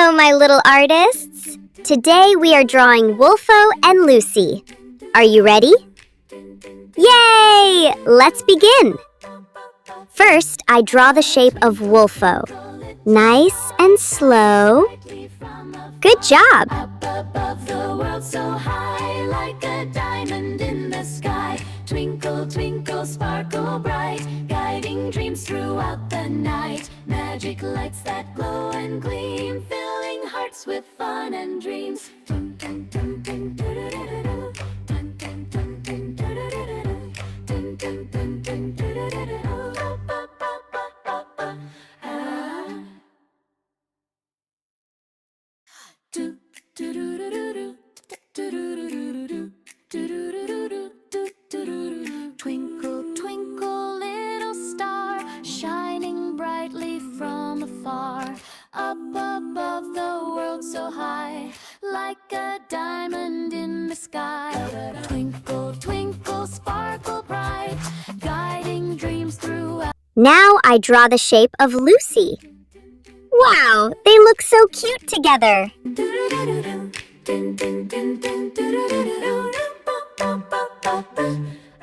Hello, my little artists! Today we are drawing Wolfo and Lucy. Are you ready? Yay! Let's begin! First, I draw the shape of Wolfo. Nice and slow. Good job! Up above the world so high, like a diamond in the sky. Twinkle, twinkle, sparkle bright, guiding dreams throughout the night. Magic lights that glow and gleam, filling hearts with fun and dreams. Dun, dun, dun, dun, dun-dun-dun-dun. Dun, dun, dun, dun, dun-dun-dun-dun. Dun, dun, dun, dun, dun-dun-dun-dun. Ah. Do, do, do, do, do, do, do, do, do, do. Twinkle, twinkle, little star, shining brightly from afar. Up above the world so high, like a diamond in the sky. Twinkle, twinkle, sparkle bright, guiding dreams throughout. Now I draw the shape of Lucy. Wow, they look so cute together.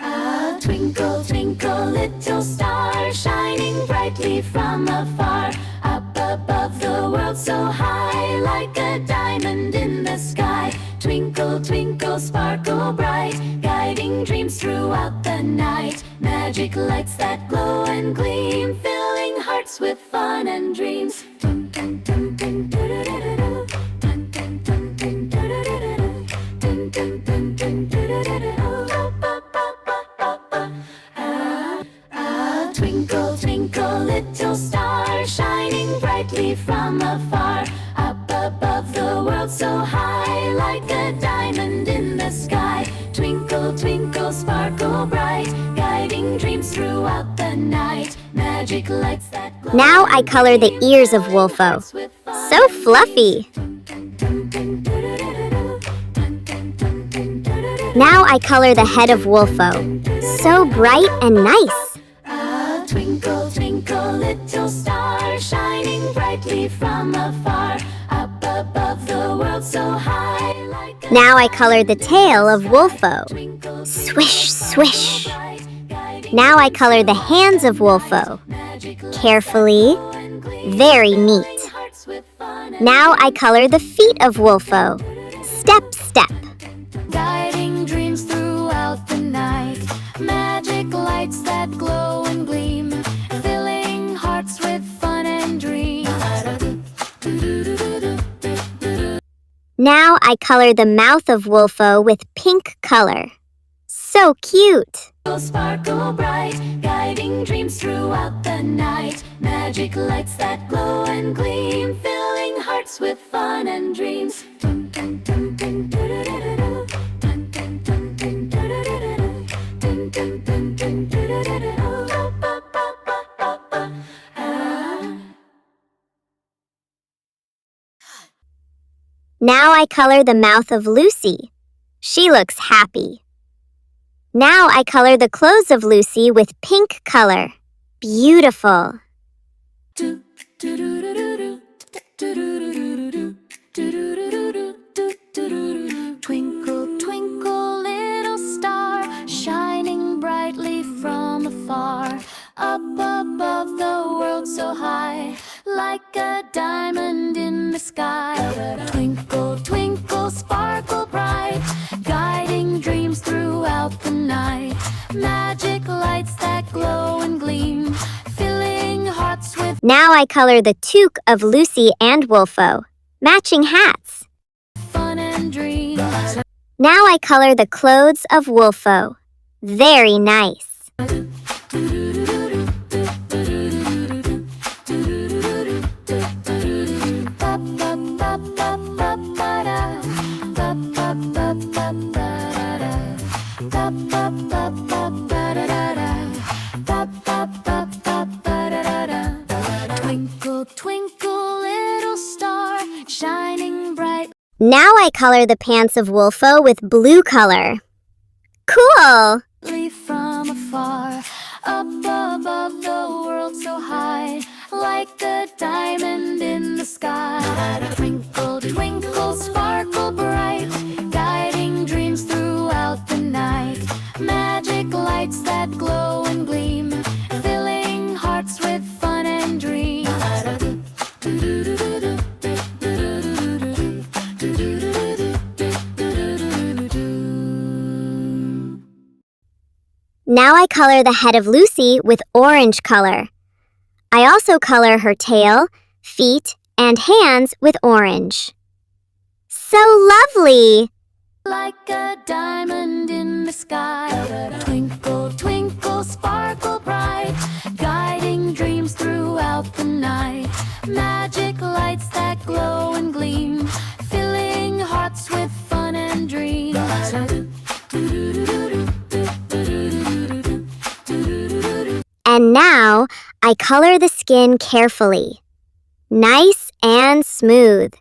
Ah, twinkle, twinkle, little star, shining brightly from afar. Up above the world so high, like a diamond in the sky. Twinkle, twinkle, sparkle bright, guiding dreams throughout the night. Magic lights that glow and gleam, filling hearts with fun and dreams. Dun, dun, dun, dun, dun-dun-dun-dun. Dun, dun, dun, dun, dun-dun-dun-dun. Dun, dun, dun, dun, dun-dun-dun-dun. Ah, twinkle, twinkle, little star, shining brightly from afar. Up above the world so high, like a diamond in the sky. Twinkle, twinkle, sparkle bright, guiding dreams throughout the night. Magic lights that glow. Now I color the ears of Wolfo. So fluffy. Now I color the head of Wolfo. So bright and nice. Ah, twinkle, twinkle, little star, shining brightly from afar. Up above the world so high, like a Now I color the tail of Wolfo. Swish, swish. Now I color the hands of Wolfo. Carefully. Very neat. Now I color the feet of Wolfo. Step, step. guiding dreams throughout the night. Magic lights that glow and gleam, filling hearts with fun and dreams. Now I color the mouth of Wolfo with pink color. So cute! Sparkle bright, guiding dreams throughout the night. Magic lights that glow and gleam, filling hearts with fun and dreams. Dun, dun, dun, dun, dun-dun-dun-dun. Dun, dun, dun, dun, dun-dun-dun-dun. Dun, dun, dun, dun, dun-dun-dun-dun. Ah. Now I color the mouth of Lucy. She looks happy. Now I color the clothes of Lucy with pink color. Beautiful. Do, do, do, do, do, do, do, do, do, do, do, do. Twinkle, twinkle, little star, shining brightly from afar. Up above the world so high, like a diamond in the sky. Twinkle, twinkle, sparkle bright, guiding dreams throughout the night. Magic lights that glow and gleam, filling hearts with Now I color the toque of Lucy and Wolfo. Matching hats. fun and dreams. Now I color the clothes of Wolfo. Very nice. Twinkle, twinkle, little star, shining bright. Now I color the pants of Wolfo with blue color. Cool! From afar, up above the world so high, like a diamond in the sky. Now I color the head of Lucy with orange color. I also color her tail, feet, and hands with orange. So lovely! Like a diamond in the sky, twinkle, twinkle, sparkle bright, guiding dreams throughout the night. Magic lights that glow and gleam, filling hearts with fun and dreams. And now I color the skin carefully. Nice and smooth.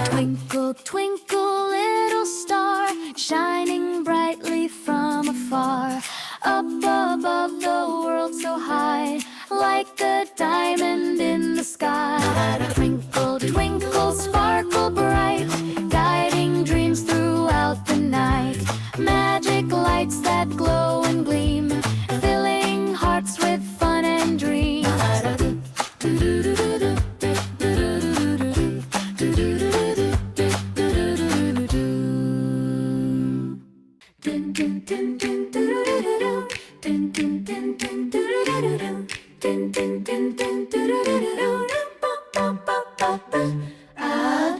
Twinkle, twinkle, little star, shining brightly from afar, up above the world so high, like a diamond in the sky. Twinkle, twinkle, sparkle bright, guiding dreams throughout the night. Magic lights that glow and gleam, filling hearts with fun and dreams.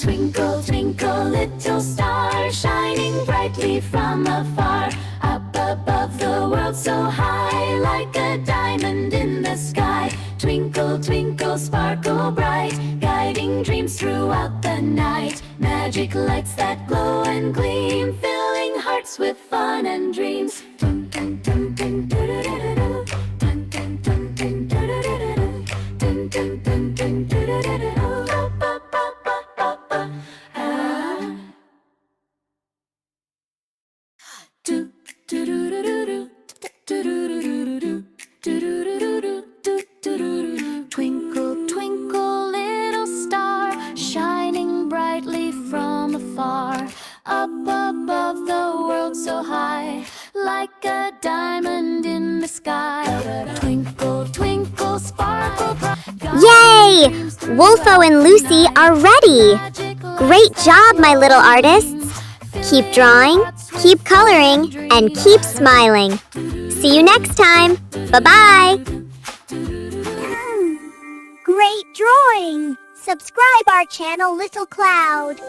Twinkle, twinkle, little star, shining brightly from afar, up above the world so high, like a diamond in the sky. Twinkle, twinkle, sparkle bright, guiding dreams throughout the night. Magic lights that glow and gleam, filling hearts with fun and dreams. Twinkle, twinkle, little star, shining brightly from afar, up above the world so high, like a diamond in the sky. Twinkle, twinkle, sparkle bright. Yay! Wolfo and Lucy are ready! Great job, my little artists! Keep drawing, keep coloring, and keep smiling. See you next time. Bye-bye! Great drawing! Subscribe our channel, Little Cloud.